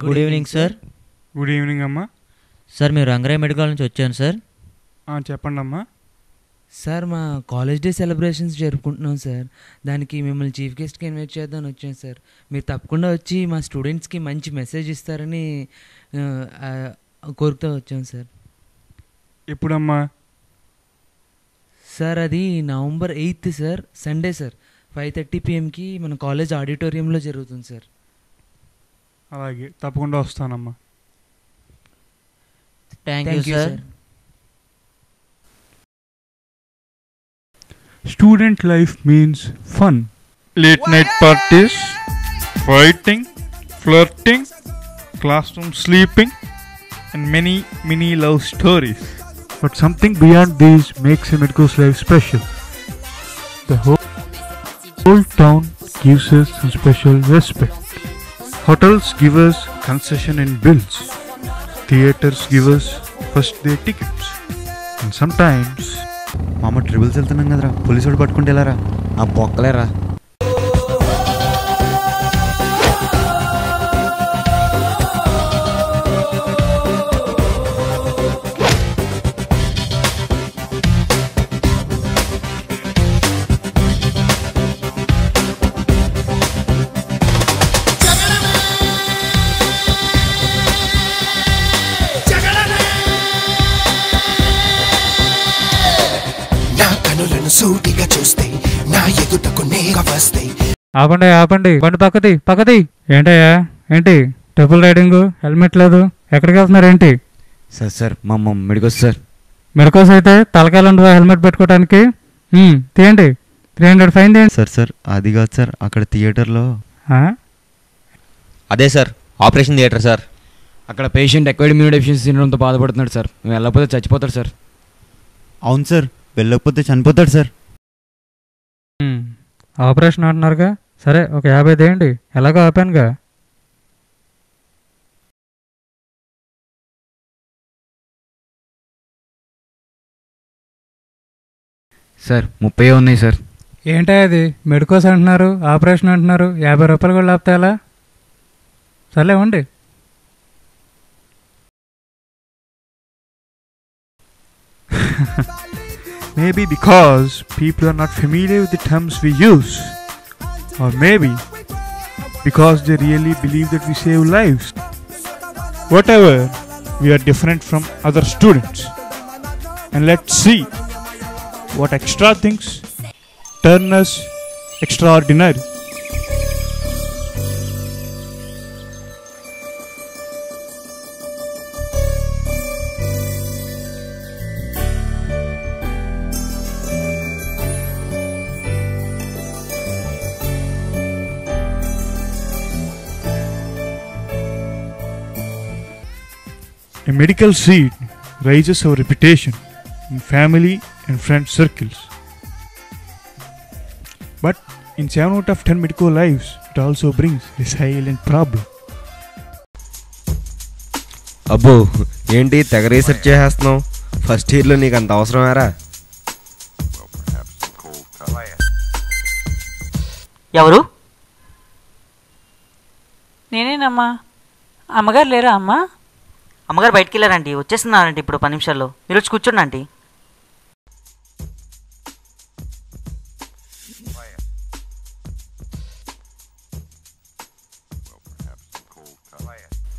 Good evening sir. Good evening అమ్మా. Sir మేము Rangaraya medical నుంచి వచ్చాను సార్. చెప్పండి అమ్మా. సార్ మా కాలేజ్ డే సెలబ్రేషన్స్ జరుపుకుంటున్నాం సార్. దానికి మిమ్మల్ని చీఫ్ గెస్ట్కి ఇన్వైట్ చేద్దామని వచ్చాను సార్. మీరు తప్పకుండా వచ్చి మా స్టూడెంట్స్కి మంచి మెసేజ్ ఇస్తారని కోరుతూ వచ్చాను సార్. ఎప్పుడమ్మా? సార్ అది November 8th sir, Sunday sir. 5:30 PM మన కాలేజ్ ఆడిటోరియంలో జరుగుతుంది సార్. అలాగే, తప్పకుండా వస్తానమ్మా. Thank you sir. Student life means fun. Late night parties, fighting, flirting, classroom sleeping, and many love stories. But something beyond these makes a medico's life special. The whole town gives us some special respect. Hotels give us concession in bills. Theaters give us first day tickets. And sometimes మామ triples వెళ్తున్నాం కదరా, police వాడు పట్టుకుంటే వెళ్ళారా? ఆ బొక్కలేరా. ఆపండి, బండి పక్కది. ఏంటయ్యా, ఏంటి ట్రిపుల్ రైడింగ్, హెల్మెట్ లేదు, ఎక్కడికి వెళ్తున్నారు ఏంటి? సార్ మా మెడికోస్ సార్. మెడికోస్ అయితే తలకాయలు హెల్మెట్ పెట్టుకోవడానికి. తీయండి, 300 ఫైన్ తీయండి. సార్ అది కాదు సార్, అక్కడ థియేటర్లో. అదే సార్, ఆపరేషన్ థియేటర్ సార్. అక్కడ పేషెంట్ అక్వైర్డ్ ఇమ్యూనోడెఫిషియన్సీ సిండ్రోమ్తో బాధపడుతున్నాడు సార్. మేము వెళ్ళకపోతే చచ్చిపోతాడు సార్. అవును సార్, వెళ్ళకపోతే చనిపోతాడు సార్. ఆపరేషన్ అంటున్నారుగా, సరే ఒక 50 తీయండి. ఎలాగో ఆపానుగా. సార్ 30 ఉన్నాయి సార్. ఏంటా అది, మెడికోస్ అంటున్నారు, ఆపరేషన్ అంటున్నారు, 50 రూపాయలు కూడా లేకపోతే ఎలా? సర్లే ఉండి. Maybe because people are not familiar with the terms we use, or maybe because they really believe that we save lives. Whatever, we are different from other students, and let's see what extra things turn us extraordinary. A medical seat raises our reputation in family and friend circles. But in 7 out of 10 medical lives, it also brings a silent problem. అబ్బో, ఏంటి తెగ research చేసేస్తున్నావు? First ఇయర్లో నీకు అంత అవసరమేరా? ఎవరు? నేనేనమ్మా. అమ్మగారు లేరా అమ్మా? అమ్మగారు బయటికి వెళ్ళారంటీ, వచ్చేస్తున్నారంటే ఇప్పుడు 10 నిమిషాల్లో. మీరు వచ్చి కూర్చోండి ఆంటీ.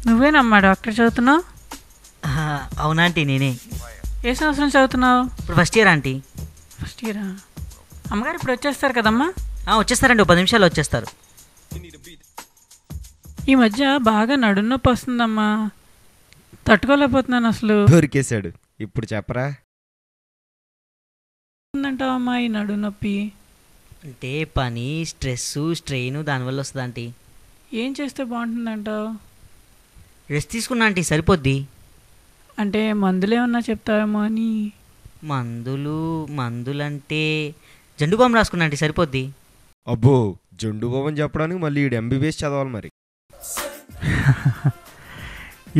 నువ్వేనమ్మా డాక్టర్ చదువుతున్నావు? అవునాంటీ, నేనే. ఏ సంవత్సరం చదువుతున్నావు? ఇప్పుడు ఫస్ట్ ఇయర్ ఆంటీ. ఫస్ట్ ఇయరా? అమ్మగారు ఇప్పుడు వచ్చేస్తారు కదమ్మా? వచ్చేస్తారండి, 10 నిమిషాల్లో వచ్చేస్తారు. ఈ మధ్య బాగా నడునొప్పి వస్తుందమ్మా, తట్టుకోలేకపోతున్నాను అసలు. దొరికేశాడు. ఇప్పుడు చెప్పరా అంటావమ్మా ఈ నడునొప్పి? అంటే పని, స్ట్రెస్, స్ట్రెయిన్ దానివల్ల వస్తుంది ఆంటీ. ఏం చేస్తే బాగుంటుందంటావు? రెస్ట్ తీసుకున్నా ఆంటీ, సరిపోద్ది. అంటే మందులు ఏమన్నా చెప్తావేమో అని. మందులంటే జండు బామ్ రాసుకున్నా ఆంటీ, సరిపోద్ది. అబ్బో, జండు బామ్ చెప్పడానికి మళ్ళీ MBBS చదవాలి మరి.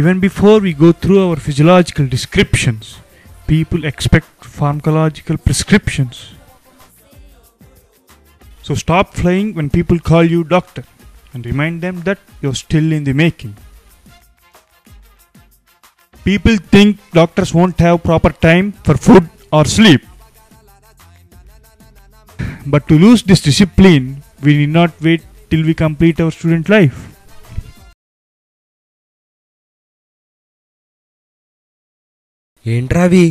Even before we go through our physiological descriptions, people expect pharmacological prescriptions. So stop flying when people call you doctor and remind them that you're still in the making. People think doctors won't have proper time for food or sleep. But to lose this discipline, we need not wait till we complete our student life. ఏంట్రా అవి?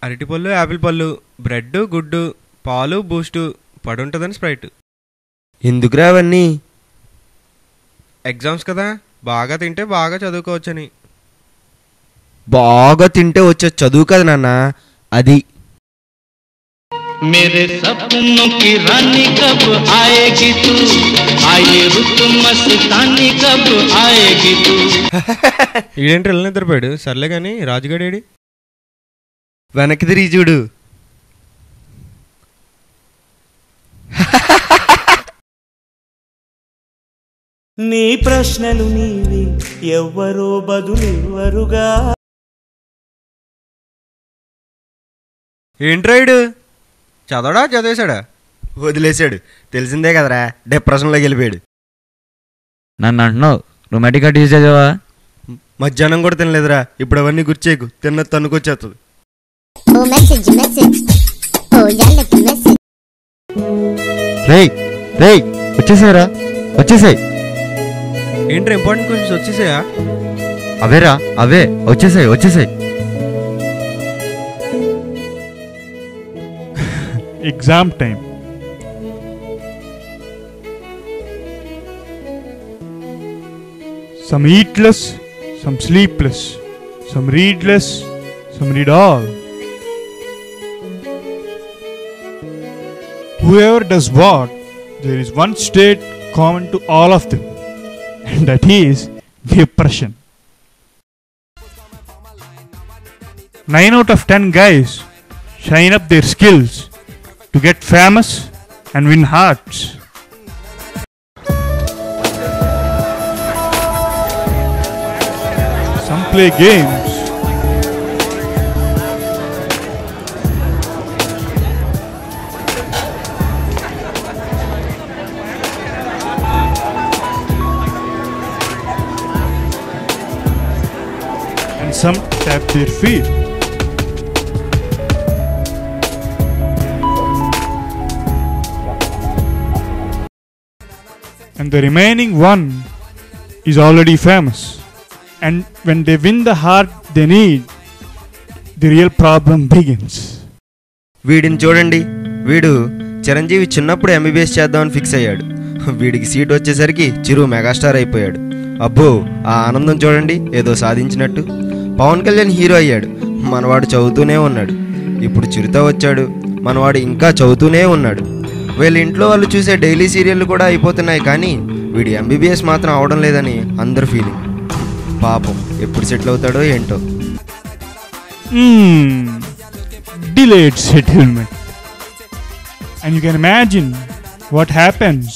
అరటిపళ్ళు, Apple పళ్ళు, bread, గుడ్డు, పాలు, Boost, పడుంటుందని Sprite. ఎందుకురా అవన్నీ? Exams కదా, బాగా తింటే బాగా చదువుకోవచ్చని. బాగా తింటే వచ్చే చదువు కదా నాన్న, అది. मेरे सपनों की रानी कब आएगी तू, आए रुत मस्तानी कब आएगी तू. ఈడేంటి ఇళ్ళ నిద్రపోయాడు? సర్లే కానీ రాజుగాడేడి? వెనక్కి తిరిగి చూడు. నీ ప్రశ్నలు నీవి, ఎవ్వరో బదులెవ్వరుగా. ఏంట్రాయుడు చదవడా చదివేశాడా? వదిలేశాడు. తెలిసిందే కదరా, డిప్రెషన్లోకి వెళ్ళిపోయాడు. నన్ను అంటున్నావు రొమాంటిక్ టీచర్ చదివా? మధ్యాహ్నం కూడా తినలేదురా. ఇప్పుడు అవన్నీ గుర్చేకు, తిన్న తన్నుకొచ్చేస్తుంది. రేయ్ రేయ్ వచ్చేసారా, వచ్చేసాయి. ఏంట్రా ఇంపార్టెంట్ క్వశ్చన్స్ వచ్చేసాయా? అవేరా అవే, వచ్చేసాయి వచ్చేసాయి. Exam time. Some eat less, some sleep less, some read less, some read all. Whoever does what, there is one state common to all of them, and that is depression. 9 out of 10 guys shine up their skills to get famous and win hearts. Some play games. And some tap their feet. And the remaining one is already famous. And when they win the heart they need, the real problem begins. వీడిని చూడండి. వీడు చిరంజీవి చిన్నప్పుడు MBBS చేద్దామని fix అయ్యాడు. వీడికి seat వచ్చేసరికి చిరు megastar అయిపోయాడు. అబ్బో, ఆ ఆనందం చూడండి, ఏదో సాధించినట్టు. పవన్ కళ్యాణ్ హీరో అయ్యాడు. మనవాడు చదువుతూనే ఉన్నాడు. ఇప్పుడు చిరుత వచ్చాడు, మనవాడు ఇంకా చదువుతూనే ఉన్నాడు. వీళ్ళ ఇంట్లో వాళ్ళు చూసే డైలీ సీరియళ్ళు కూడా అయిపోతున్నాయి, కానీ వీడి ఎంబీబీఎస్ మాత్రం అవడం లేదని అందరు ఫీలింగ్. పాపం ఎప్పుడు సెటిల్ అవుతాడో ఏంటో. Delayed settlement. And you can imagine what happens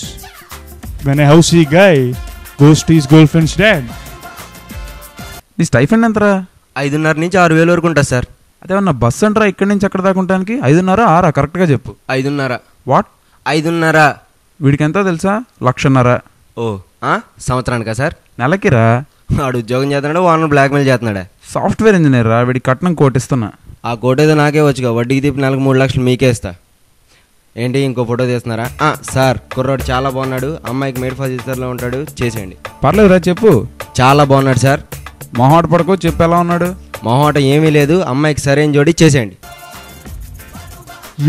when a housey guy goes to his girlfriend's dad. నీ స్టైఫండ్ ఎంతరా? 5,500 నుంచి 6,000 వరకు ఉంటుంది సార్. అదేమన్నా బస్సు అంటారా ఇక్కడి నుంచి అక్కడ దాకా ఉండడానికి? 5,500 6 కరెక్ట్గా చెప్పు. 5,500. వాట్? 5,500. వీడికి ఎంతో తెలుసా? 1,00,000. ఓ, సంవత్సరానికా సార్? నెలకిరా. వాడు ఉద్యోగం చేస్తున్నాడు, ఓనర్ బ్లాక్మెయిల్ చేస్తున్నాడా? సాఫ్ట్వేర్ ఇంజనీర్ రా. వీడికి కట్నం కోటిస్తున్నా. ఆ కోట్ ఏదో నాకే వచ్చుగా, వడ్డీకి తిప్పి నెలకు 3 లక్షలు మీకే ఇస్తా. ఏంటి ఇంకో ఫోటో తీస్తున్నారా? సార్, కుర్రాడు చాలా బాగున్నాడు, అమ్మాయికి మేడ్ ఫర్ సిస్టర్లో ఉంటాడు, చేసేయండి. పర్లేదురా చెప్పు. చాలా బాగున్నాడు సార్. మొహాట పడుకో, చెప్పు ఎలా ఉన్నాడు? మొహాట ఏమీ లేదు, అమ్మాయికి సరైన జోడి చేసేయండి.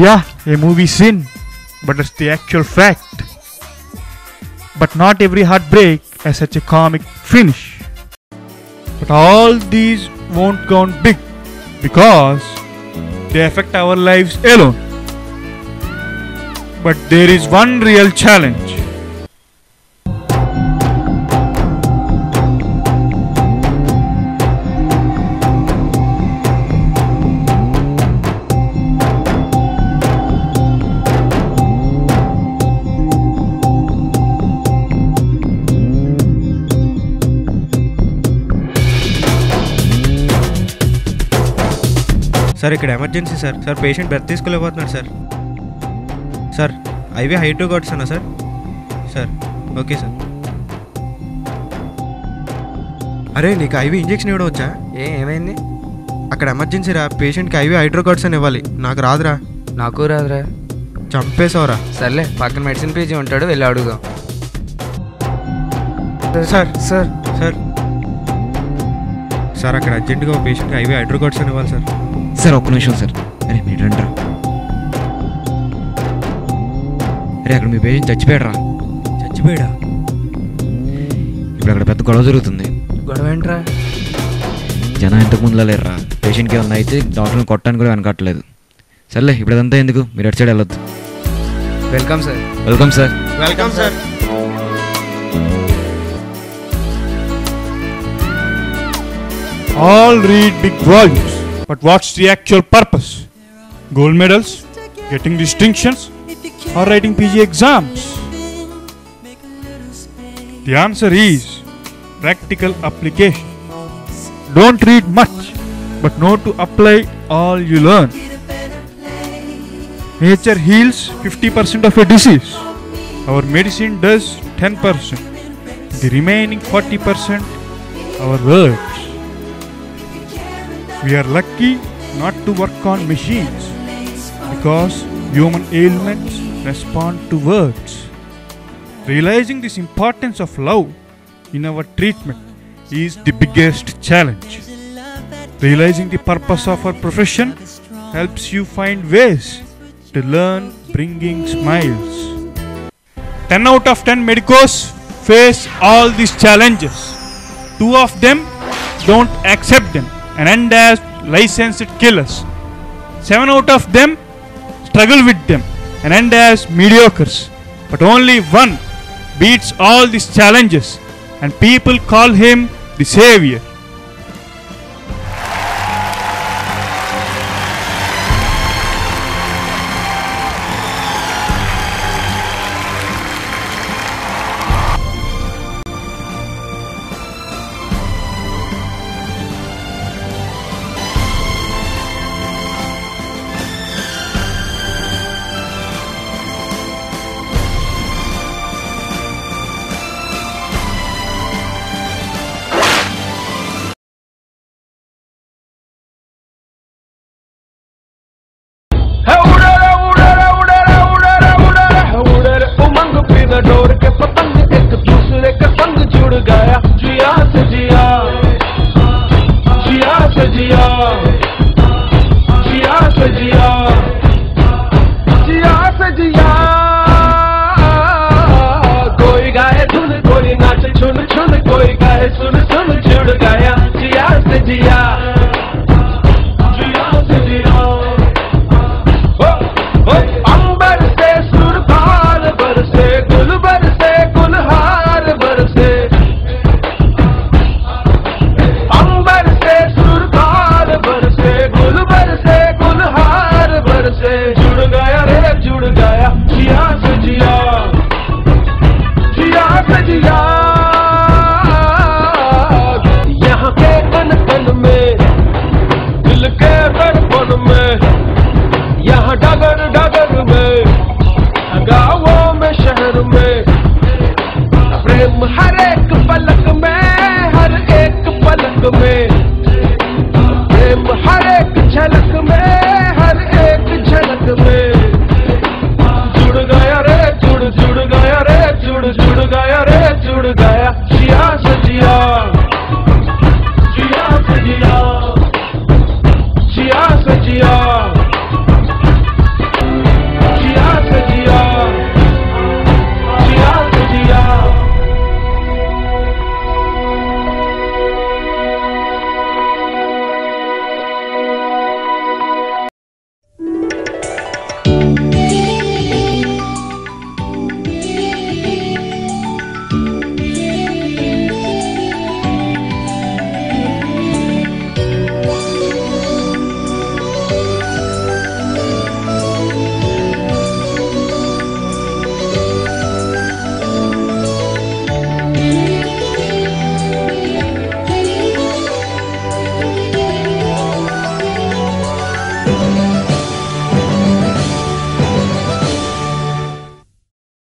Yeah, a movie scene, but it's the actual fact. But not every heartbreak has such a comic finish. But all these won't count big because they affect our lives alone. But there is one real challenge. Sir ఇక్కడ emergency sir. Sir patient breath తీసుకోలేకపోతున్నాడు sir. Sir IV height కొట్టానా sir? Sir okay sir. అరే నీకు IV injection ఇవ్వడం వచ్చా? ఏమైంది? అక్కడ emergency రా, పేషెంట్కి ఐవి హైడ్రోకార్డ్స్ అని ఇవ్వాలి. నాకు రాదురా. నాకు రాదురా. చంపేశావురా. సర్లే, పక్కన మెడిసిన్ పేజీ ఉంటాడు, వెళ్ళి అడుగుదాం. సార్ సార్ సార్ సార్ అక్కడ అర్జెంటుగా ఒక పేషెంట్కి ఐవి హైడ్రోకార్డ్స్ అని ఇవ్వాలి సార్. సార్ ఒక్క నిమిషం సార్. అరే మీరు రండి రా. అరే అక్కడ మీ పేషెంట్ చచ్చిపోయాడు. చచ్చిపోయాడా? ఇప్పుడు అక్కడ పెద్ద గొడవ జరుగుతుంది. గొడవ ఏంట్రా? జనం ఇంతకు ముందులా లేరురా. పేషెంట్కి ఏమన్నా అయితే డాక్టర్ని కొట్టడానికి కూడా వెనకట్లేదు. సర్లే ఇప్పుడు అదంతా ఎందుకు, మీరు అటు సైడ్ వెళ్ళొద్దు. Welcome sir. Welcome sir. Welcome sir. All read big volumes, but what's the actual purpose? Gold medals, getting distinctions, or writing PG exams? The answer is practical application. Don't read much, but know to apply all you learn. Nature heals 50% of a disease. Our medicine does 10%. The remaining 40% our words. We are lucky not to work on machines because human ailments respond to words. Realizing this importance of love in our treatment is the biggest challenge. Realizing the purpose of our profession helps you find ways to learn bringing smiles. 10 out of 10 medicos face all these challenges. 2 of them don't accept them and end as licensed killers. 7 out of them struggle with them and end as mediocres. But only one beats all these challenges and people call him the savior.